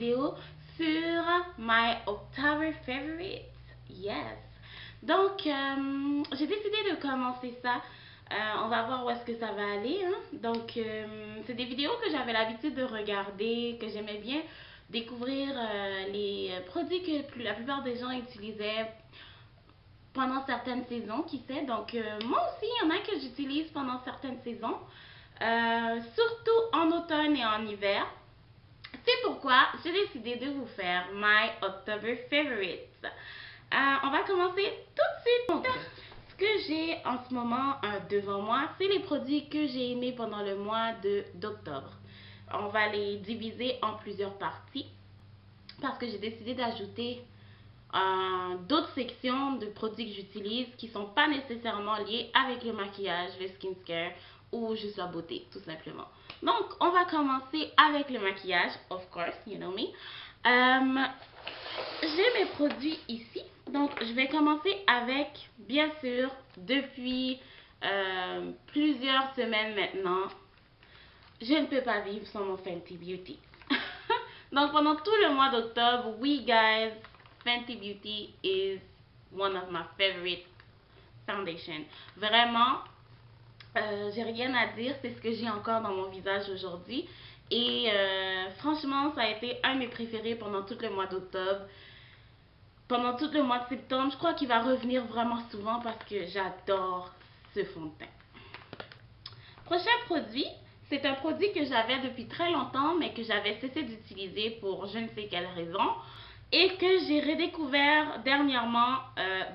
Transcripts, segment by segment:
vidéo sur My October Favorites. Yes. Donc, j'ai décidé de commencer ça. On va voir où est-ce que ça va aller. Hein? Donc, c'est des vidéos que j'avais l'habitude de regarder, que j'aimais bien découvrir les produits que la plupart des gens utilisaient pendant certaines saisons, qui sait. Donc, moi aussi, il y en a que j'utilise pendant certaines saisons, surtout en automne et en hiver. C'est pourquoi j'ai décidé de vous faire My October Favorites. On va commencer tout de suite. Donc, ce que j'ai en ce moment devant moi, c'est les produits que j'ai aimés pendant le mois d'octobre. On va les diviser en plusieurs parties parce que j'ai décidé d'ajouter d'autres sections de produits que j'utilise qui ne sont pas nécessairement liés avec le maquillage, le skincare ou juste la beauté, tout simplement. Donc, on va commencer avec le maquillage, of course, you know me. J'ai mes produits ici. Donc, je vais commencer avec, bien sûr, depuis plusieurs semaines maintenant, je ne peux pas vivre sans mon Fenty Beauty. Donc, pendant tout le mois d'octobre, oui, guys, Fenty Beauty is one of my favorite foundation. Vraiment, j'ai rien à dire, c'est ce que j'ai encore dans mon visage aujourd'hui. Et franchement, ça a été un de mes préférés pendant tout le mois d'octobre. Pendant tout le mois de septembre, je crois qu'il va revenir vraiment souvent parce que j'adore ce fond de teint. Prochain produit, c'est un produit que j'avais depuis très longtemps, mais que j'avais cessé d'utiliser pour je ne sais quelle raison. Et que j'ai redécouvert dernièrement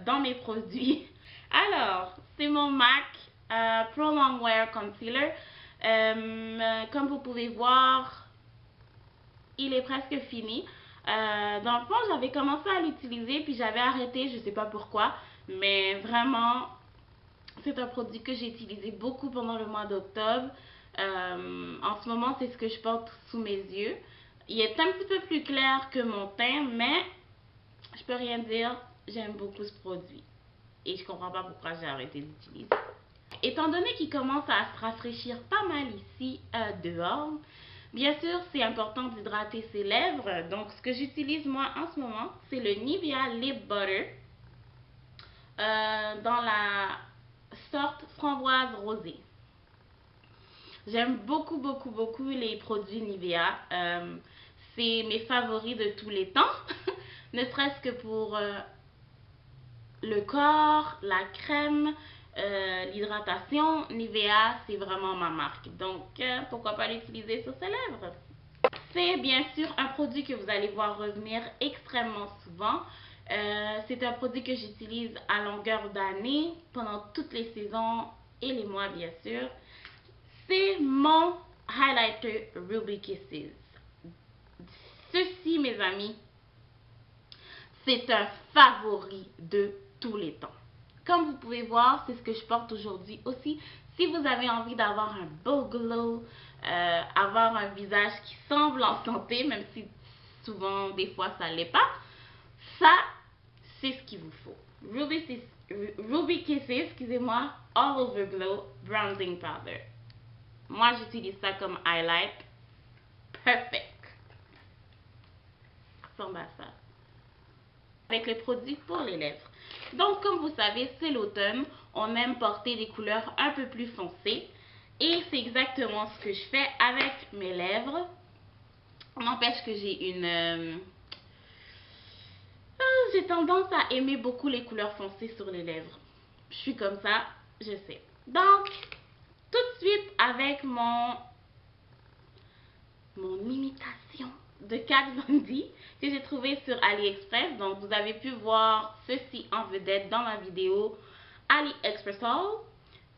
dans mes produits. Alors, c'est mon MAC Pro Long Wear Concealer. Comme vous pouvez voir, il est presque fini. Dans le fond, j'avais commencé à l'utiliser, puis j'avais arrêté, je ne sais pas pourquoi. Mais vraiment, c'est un produit que j'ai utilisé beaucoup pendant le mois d'octobre. En ce moment, c'est ce que je porte sous mes yeux. Il est un petit peu plus clair que mon teint, mais je peux rien dire, j'aime beaucoup ce produit. Et je comprends pas pourquoi j'ai arrêté d'utiliser. Étant donné qu'il commence à se rafraîchir pas mal ici dehors, bien sûr, c'est important d'hydrater ses lèvres. Donc, ce que j'utilise moi en ce moment, c'est le Nivea Lip Butter dans la sorte framboise rosée. J'aime beaucoup, beaucoup, beaucoup les produits Nivea. C'est mes favoris de tous les temps. Ne serait-ce que pour le corps, la crème, l'hydratation. Nivea, c'est vraiment ma marque. Donc, pourquoi pas l'utiliser sur ses lèvres? C'est bien sûr un produit que vous allez voir revenir extrêmement souvent. C'est un produit que j'utilise à longueur d'année, pendant toutes les saisons et les mois, bien sûr. C'est mon highlighter Ruby Kisses. Ceci, mes amis, c'est un favori de tous les temps. Comme vous pouvez voir, c'est ce que je porte aujourd'hui aussi. Si vous avez envie d'avoir un beau glow, avoir un visage qui semble en santé, même si souvent, des fois, ça ne l'est pas, ça, c'est ce qu'il vous faut. Ruby Kisses, excusez-moi, All Over Glow Bronzing Powder. Moi, j'utilise ça comme highlight. Perfect. Ressemble à ça. Avec les produits pour les lèvres. Donc, comme vous savez, c'est l'automne. On aime porter des couleurs un peu plus foncées. Et c'est exactement ce que je fais avec mes lèvres. N'empêche que j'ai j'ai tendance à aimer beaucoup les couleurs foncées sur les lèvres. Je suis comme ça, je sais. Donc, tout de suite avec mon imitation de Kat Von D que j'ai trouvé sur AliExpress. Donc, vous avez pu voir ceci en vedette dans ma vidéo AliExpress Haul.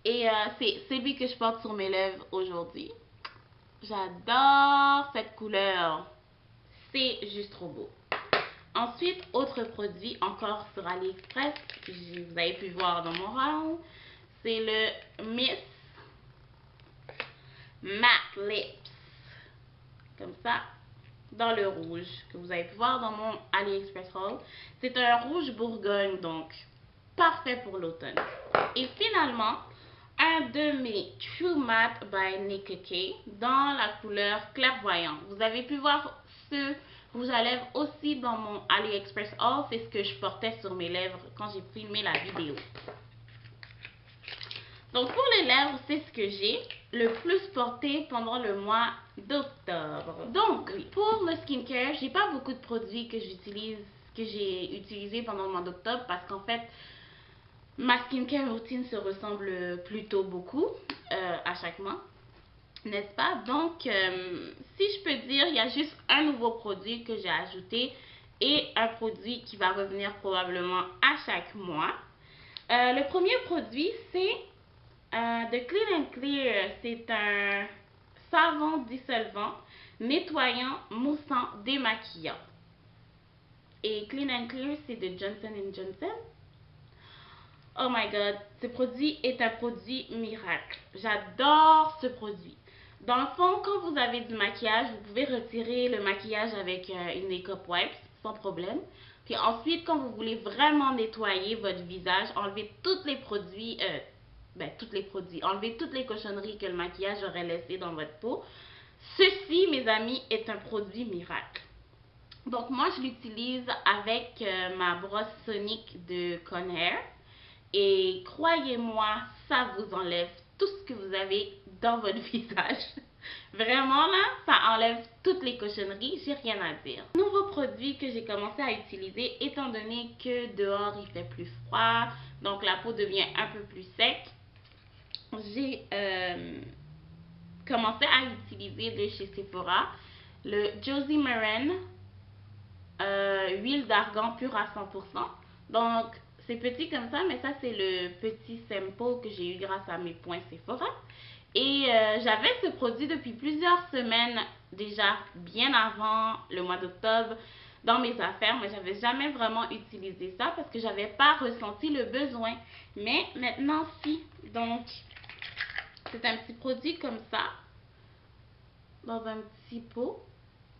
Et c'est celui que je porte sur mes lèvres aujourd'hui. J'adore cette couleur. C'est juste trop beau. Ensuite, autre produit encore sur AliExpress, vous avez pu voir dans mon haul, c'est le Miss Matte Lips. Comme ça, dans le rouge, que vous avez pu voir dans mon AliExpress haul. C'est un rouge bourgogne, donc parfait pour l'automne. Et finalement, un de mes True Matte by Nicka K dans la couleur clairvoyant. Vous avez pu voir ce rouge à lèvres aussi dans mon AliExpress haul. C'est ce que je portais sur mes lèvres quand j'ai filmé la vidéo. Donc pour les lèvres, c'est ce que j'ai le plus porté pendant le mois d'octobre. Donc pour le skincare, j'ai pas beaucoup de produits que j'ai utilisé pendant le mois d'octobre parce qu'en fait ma skincare routine se ressemble plutôt beaucoup à chaque mois, n'est-ce pas? Donc si je peux dire, il y a juste un nouveau produit que j'ai ajouté et un produit qui va revenir probablement à chaque mois. Le premier produit, c'est de Clean and Clear. C'est un savon dissolvant, nettoyant, moussant, démaquillant. Et Clean and Clear, c'est de Johnson & Johnson. Oh my god, ce produit est un produit miracle. J'adore ce produit. Dans le fond, quand vous avez du maquillage, vous pouvez retirer le maquillage avec une makeup wipes sans problème. Puis ensuite, quand vous voulez vraiment nettoyer votre visage, enlever tous les produits, enlever toutes les cochonneries que le maquillage aurait laissées dans votre peau. Ceci, mes amis, est un produit miracle. Donc moi, je l'utilise avec ma brosse sonique de Conair. Et croyez-moi, ça vous enlève tout ce que vous avez dans votre visage. Vraiment là, ça enlève toutes les cochonneries, j'ai rien à dire. Nouveau produit que j'ai commencé à utiliser, étant donné que dehors il fait plus froid, donc la peau devient un peu plus sec. J'ai commencé à utiliser de chez Sephora le Josie Maran huile d'argan pure à 100%. Donc c'est petit comme ça, mais ça c'est le petit sample que j'ai eu grâce à mes points Sephora. Et j'avais ce produit depuis plusieurs semaines déjà, bien avant le mois d'octobre, dans mes affaires, mais j'avais jamais vraiment utilisé ça parce que j'avais pas ressenti le besoin. Mais maintenant si, donc c'est un petit produit comme ça, dans un petit pot.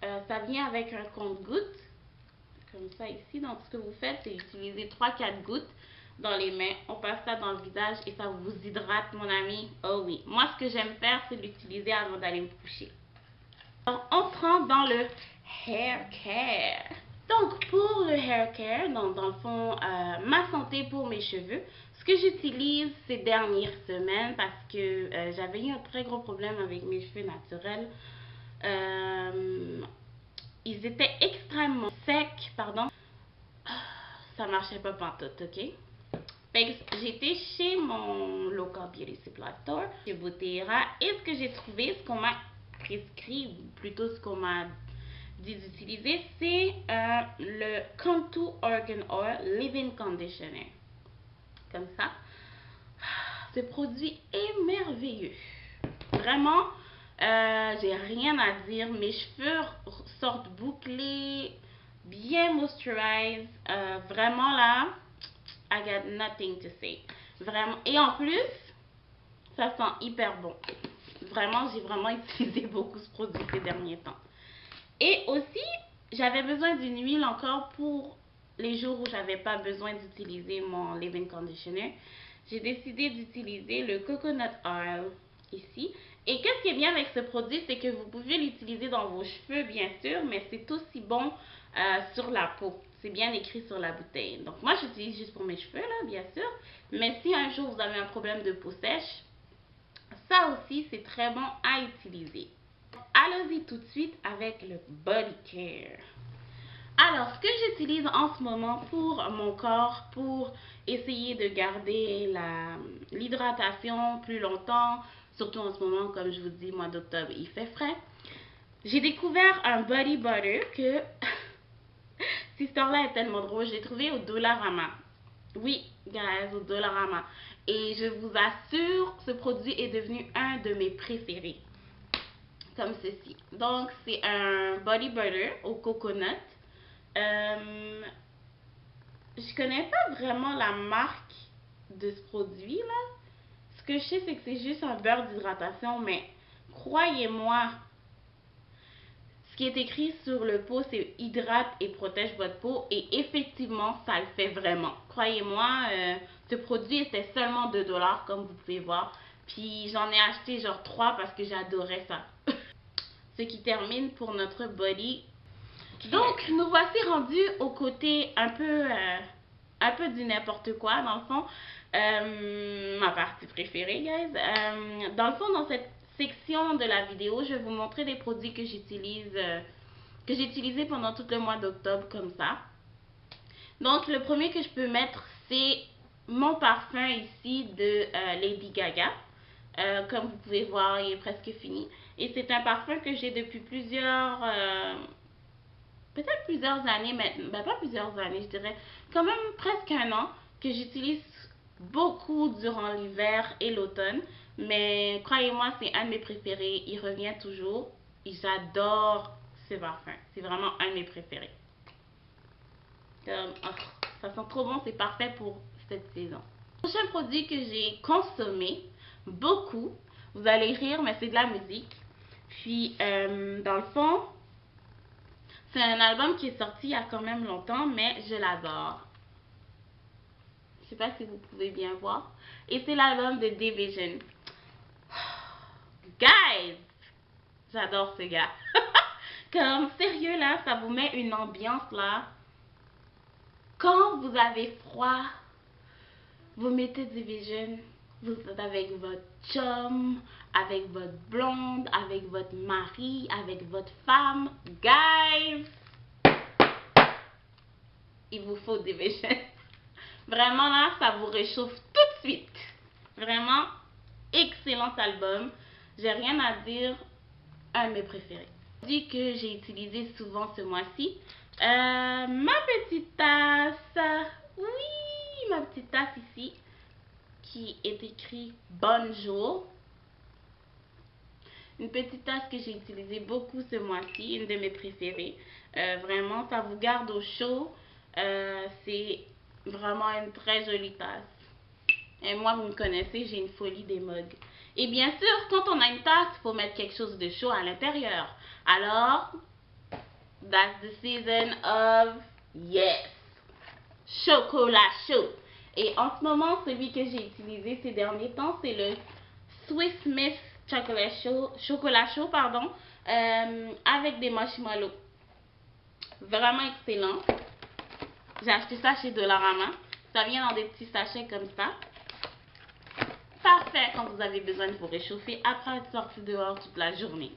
Ça vient avec un compte-gouttes, comme ça ici. Donc ce que vous faites, c'est utiliser 3-4 gouttes dans les mains. On passe ça dans le visage et ça vous hydrate, mon ami. Oh oui, moi ce que j'aime faire, c'est l'utiliser avant d'aller me coucher. Alors, entrant dans le hair care. Donc pour le hair care, dans le fond, ma santé pour mes cheveux, ce que j'utilise ces dernières semaines, parce que j'avais eu un très gros problème avec mes cheveux naturels. Ils étaient extrêmement secs, pardon. Ça marchait pas pantoute, ok? J'étais chez mon local beauty supply store, chez Botera, et ce que j'ai trouvé, ce qu'on m'a prescrit, ou plutôt ce qu'on m'a dit d'utiliser, c'est le Contour Organ Oil Leave-In Conditioner. Comme ça. Ce produit est merveilleux. Vraiment, j'ai rien à dire. Mes cheveux sortent bouclés, bien moisturised. Vraiment là, I got nothing to say. Vraiment. Et en plus, ça sent hyper bon. Vraiment, j'ai vraiment utilisé beaucoup ce produit ces derniers temps. Et aussi, j'avais besoin d'une huile encore pour les jours où j'avais pas besoin d'utiliser mon leave-in conditioner. J'ai décidé d'utiliser le coconut oil ici. Et qu'est-ce qui est bien avec ce produit, c'est que vous pouvez l'utiliser dans vos cheveux, bien sûr, mais c'est aussi bon sur la peau. C'est bien écrit sur la bouteille. Donc moi, j'utilise juste pour mes cheveux, là, bien sûr. Mais si un jour vous avez un problème de peau sèche, ça aussi, c'est très bon à utiliser. Allons-y tout de suite avec le body care. Alors, ce que j'utilise en ce moment pour mon corps, pour essayer de garder l'hydratation plus longtemps, surtout en ce moment, comme je vous dis, mois d'octobre, il fait frais. J'ai découvert un body butter que cette histoire-là est tellement drôle. Je l'ai trouvé au Dollarama. Oui, guys, au Dollarama. Et je vous assure, ce produit est devenu un de mes préférés. Comme ceci. Donc, c'est un body butter au coconut. Je connais pas vraiment la marque de ce produit là. Ce que je sais, c'est que c'est juste un beurre d'hydratation, mais croyez-moi, ce qui est écrit sur le pot, c'est hydrate et protège votre peau, et effectivement, ça le fait vraiment. Croyez-moi, ce produit était seulement 2 $, comme vous pouvez voir, puis j'en ai acheté genre 3 parce que j'adorais ça. Ce qui termine pour notre body. Donc, nous voici rendus au côté un peu du n'importe quoi, dans le fond. Ma partie préférée, guys. Dans le fond, dans cette section de la vidéo, je vais vous montrer des produits que j'utilise, que j'ai utilisés pendant tout le mois d'octobre, comme ça. Donc, le premier que je peux mettre, c'est mon parfum ici de Lady Gaga. Comme vous pouvez voir, il est presque fini. Et c'est un parfum que j'ai depuis peut-être plusieurs années maintenant. Ben, pas plusieurs années, je dirais quand même presque un an, que j'utilise beaucoup durant l'hiver et l'automne. Mais croyez-moi, c'est un de mes préférés. Il revient toujours. Et j'adore ce parfum. C'est vraiment un de mes préférés. Ça sent trop bon, c'est parfait pour cette saison. Le prochain produit que j'ai consommé beaucoup, vous allez rire, mais c'est de la musique. Puis, dans le fond, c'est un album qui est sorti il y a quand même longtemps, mais je l'adore. Je sais pas si vous pouvez bien voir. Et c'est l'album de Division. Guys! J'adore ce gars. Comme, sérieux, là, ça vous met une ambiance, là. Quand vous avez froid, vous mettez Division, vous êtes avec votre chum, avec votre blonde, avec votre mari, avec votre femme. Guys, il vous faut Division. Vraiment là, ça vous réchauffe tout de suite. Vraiment, excellent album. J'ai rien à dire, un de mes préférés. Dit que j'ai utilisé souvent ce mois-ci. Ma petite tasse. Oui, ma petite tasse ici. Qui est écrit Bonjour. Une petite tasse que j'ai utilisée beaucoup ce mois-ci. Une de mes préférées. Vraiment, ça vous garde au chaud. C'est vraiment une très jolie tasse. Et moi, vous me connaissez, j'ai une folie des mugs. Et bien sûr, quand on a une tasse, il faut mettre quelque chose de chaud à l'intérieur. Alors, that's the season of yes, chocolat chaud. Et en ce moment, celui que j'ai utilisé ces derniers temps, c'est le Swiss Miss chocolat chaud, pardon, avec des marshmallows. Vraiment excellent. J'ai acheté ça chez Dollarama. Ça vient dans des petits sachets comme ça. Parfait quand vous avez besoin de vous réchauffer après être sorti dehors toute la journée.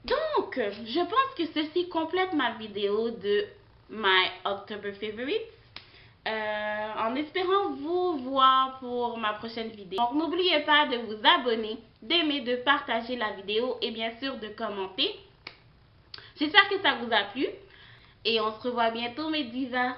Donc, je pense que ceci complète ma vidéo de My October Favorites. En espérant vous voir pour ma prochaine vidéo. Donc, n'oubliez pas de vous abonner, d'aimer, de partager la vidéo et bien sûr de commenter. J'espère que ça vous a plu. Et on se revoit bientôt mes divas.